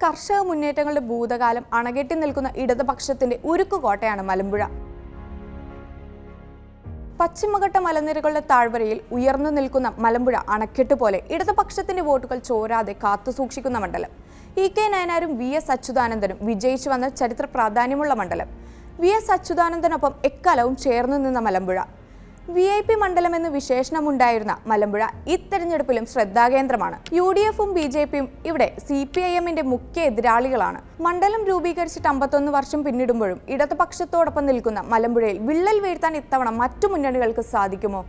കർഷക മുന്നേറ്റങ്ങളുടെ ഭൂതകാലം അണകെട്ടി നിൽക്കുന്ന ഇടതുപക്ഷത്തിന്റെ ഉരുക്കുകോട്ടയാണ് മലമ്പുഴ. പശ്ചിമഘട്ട മലനിരകളുടെ താഴ്വരയിൽ ഉയർന്നു നിൽക്കുന്ന മലമ്പുഴ അണക്കെട്ട് പോലെ ഇടതുപക്ഷത്തിന്റെ വോട്ടുകൾ ചോരാതെ കാത്തുസൂക്ഷിക്കുന്ന മണ്ഡലം. ഇ.കെ. നയനാരും വി.എസ്. അച്യുതാനന്ദനും വിജയിച്ചു വന്ന ചരിത്ര പ്രാധാന്യമുള്ള മണ്ഡലം. വി.എസ്. അച്യുതാനന്ദനൊപ്പം എക്കാലവും ചേർന്നു നിന്ന മലമ്പുഴ. VIP മണ്ഡലം എന്ന് വിശേഷണമുണ്ടായിരുന്ന മലമ്പുഴ ഇത്തെരഞ്ഞെടുപ്പിലും ശ്രദ്ധാകേന്ദ്രമാണ്. UDFും BJPയും ഇവിടെ CPIMന്റെ മുഖ്യ എതിരാളികളാണ്. മണ്ഡലം രൂപീകരിച്ചിട്ട് 51 വർഷം പിന്നിടുമ്പോഴും ഇടതുപക്ഷത്തോടൊപ്പം നിൽക്കുന്ന മലമ്പുഴയിൽ വിള്ളൽ വീഴ്ത്താൻ ഇത്തവണ മറ്റു മുന്നണികൾക്ക് സാധിക്കുമോ?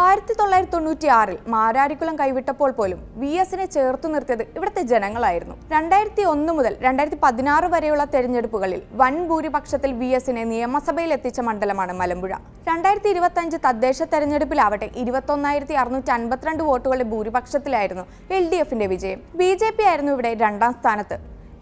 1996-ൽ മാരാരിക്കുളം കൈവിട്ടപ്പോൾ പോലും VSനെ ചേർത്തു നിർത്തിയത് ഇവിടുത്തെ ജനങ്ങളായിരുന്നു. 2001 മുതൽ 2016 വരെയുള്ള തെരഞ്ഞെടുപ്പുകളിൽ വൻ ഭൂരിപക്ഷത്തിൽ VSനെ നിയമസഭയിൽ എത്തിച്ച മണ്ഡലമാണ് മലമ്പുഴ. 2025 തദ്ദേശ തെരഞ്ഞെടുപ്പിലാവട്ടെ 21,652 വോട്ടുകളുടെ ഭൂരിപക്ഷത്തിലായിരുന്നു LDFന്റെ വിജയം. BJP ആയിരുന്നു ഇവിടെ രണ്ടാം സ്ഥാനത്ത്.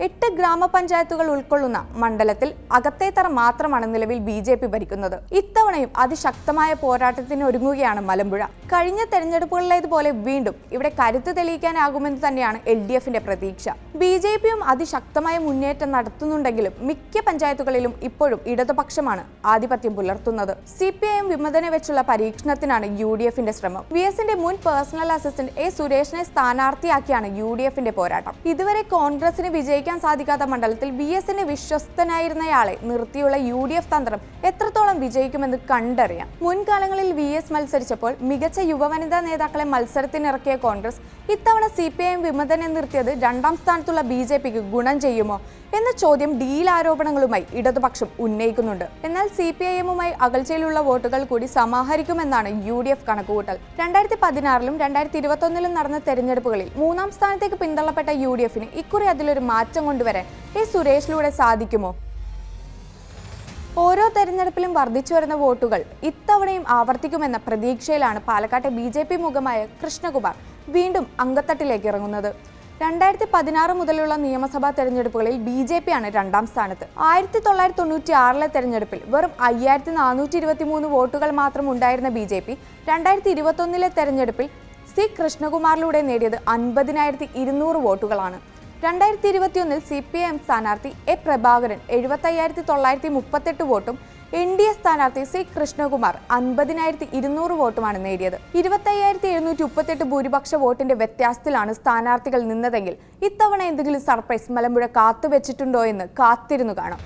8 ഗ്രാമപഞ്ചായത്തുകൾ ഉൾക്കൊള്ളുന്ന മണ്ഡലത്തിൽ അകത്തേത്തറ മാത്രമാണ് നിലവിൽ BJP ഭരിക്കുന്നത്. ഇത്തവണയും അതിശക്തമായ പോരാട്ടത്തിന് ഒരുങ്ങുകയാണ് മലമ്പുഴ. കഴിഞ്ഞ തെരഞ്ഞെടുപ്പുകളിലേതുപോലെ വീണ്ടും ഇവിടെ കരുത്ത് തെളിയിക്കാനാകുമെന്ന് തന്നെയാണ് LDFന്റെ പ്രതീക്ഷ. BJPയും അതിശക്തമായ മുന്നേറ്റം നടത്തുന്നുണ്ടെങ്കിലും മിക്ക പഞ്ചായത്തുകളിലും ഇപ്പോഴും ഇടതുപക്ഷമാണ് ആധിപത്യം പുലർത്തുന്നത്. CPIM വിമതനെ വെച്ചുള്ള പരീക്ഷണത്തിനാണ് UDFന്റെ ശ്രമം. VSന്റെ മുൻ പേഴ്സണൽ അസിസ്റ്റന്റ് A. സുരേഷിനെ സ്ഥാനാർത്ഥിയാക്കിയാണ് UDFന്റെ പോരാട്ടം. ഇതുവരെ കോൺഗ്രസിന് വിജയിക്കാൻ സാധിക്കാത്ത മണ്ഡലത്തിൽ VSന്റെ വിശ്വസ്തനായിരുന്നയാളെ നിർത്തിയുള്ള UDF തന്ത്രം എത്രത്തോളം വിജയിക്കുമെന്ന് കണ്ടറിയാം. മുൻകാലങ്ങളിൽ VS മത്സരിച്ചപ്പോൾ മികച്ച യുവവനിതാ നേതാക്കളെ മത്സരത്തിനിറക്കിയ കോൺഗ്രസ് ഇത്തവണ CPIM വിമതനെ നിർത്തിയത് രണ്ടാം സ്ഥാനത്തുള്ള BJPക്ക് ഗുണം ചെയ്യുമോ എന്ന ചോദ്യം ഡീൽ ആരോപണങ്ങളുമായി ഇടതുപക്ഷം ഉന്നയിക്കുന്നുണ്ട്. എന്നാൽ CPIMുമായി അകൽച്ചയിലുള്ള വോട്ടുകൾ കൂടി സമാഹരിക്കുമെന്നാണ് UDF കണക്കുകൂട്ടൽ. 2016-ലും 2021-ലും നടന്ന തെരഞ്ഞെടുപ്പുകളിൽ മൂന്നാം സ്ഥാനത്തേക്ക് പിന്തള്ളപ്പെട്ട UDFന് ഇക്കുറി അതിലൊരു മാറ്റം കൊണ്ടുവരാൻ A. സുരേഷിലൂടെ സാധിക്കുമോ? ഓരോ തെരഞ്ഞെടുപ്പിലും വർദ്ധിച്ചു വരുന്ന വോട്ടുകൾ ഇത്തവണയും ആവർത്തിക്കുമെന്ന പ്രതീക്ഷയിലാണ് പാലക്കാട്ടെ BJP മുഖമായ കൃഷ്ണകുമാർ വീണ്ടും അങ്കത്തട്ടിലേക്ക് ഇറങ്ങുന്നത്. 2016 മുതലുള്ള നിയമസഭാ തെരഞ്ഞെടുപ്പുകളിൽ BJPയാണ് രണ്ടാം സ്ഥാനത്ത്. 1996-ലെ തെരഞ്ഞെടുപ്പിൽ വെറും 5423 വോട്ടുകൾ മാത്രം ഉണ്ടായിരുന്ന BJP 2021-ലെ തെരഞ്ഞെടുപ്പിൽ C. കൃഷ്ണകുമാറിലൂടെ നേടിയത് 50,200 വോട്ടുകളാണ്. 2021-ൽ CPIM സ്ഥാനാർത്ഥി A. പ്രഭാകരൻ 75,938 വോട്ടും NDA സ്ഥാനാർത്ഥി C. കൃഷ്ണകുമാർ 50,200 വോട്ടുമാണ് നേടിയത്. 25,738 ഭൂരിപക്ഷ വോട്ടിന്റെ വ്യത്യാസത്തിലാണ് സ്ഥാനാർത്ഥികൾ നിന്നതെങ്കിൽ ഇത്തവണ എന്തെങ്കിലും സർപ്രൈസ് മലമ്പുഴ കാത്തുവെച്ചിട്ടുണ്ടോ എന്ന് കാത്തിരുന്നു കാണാം.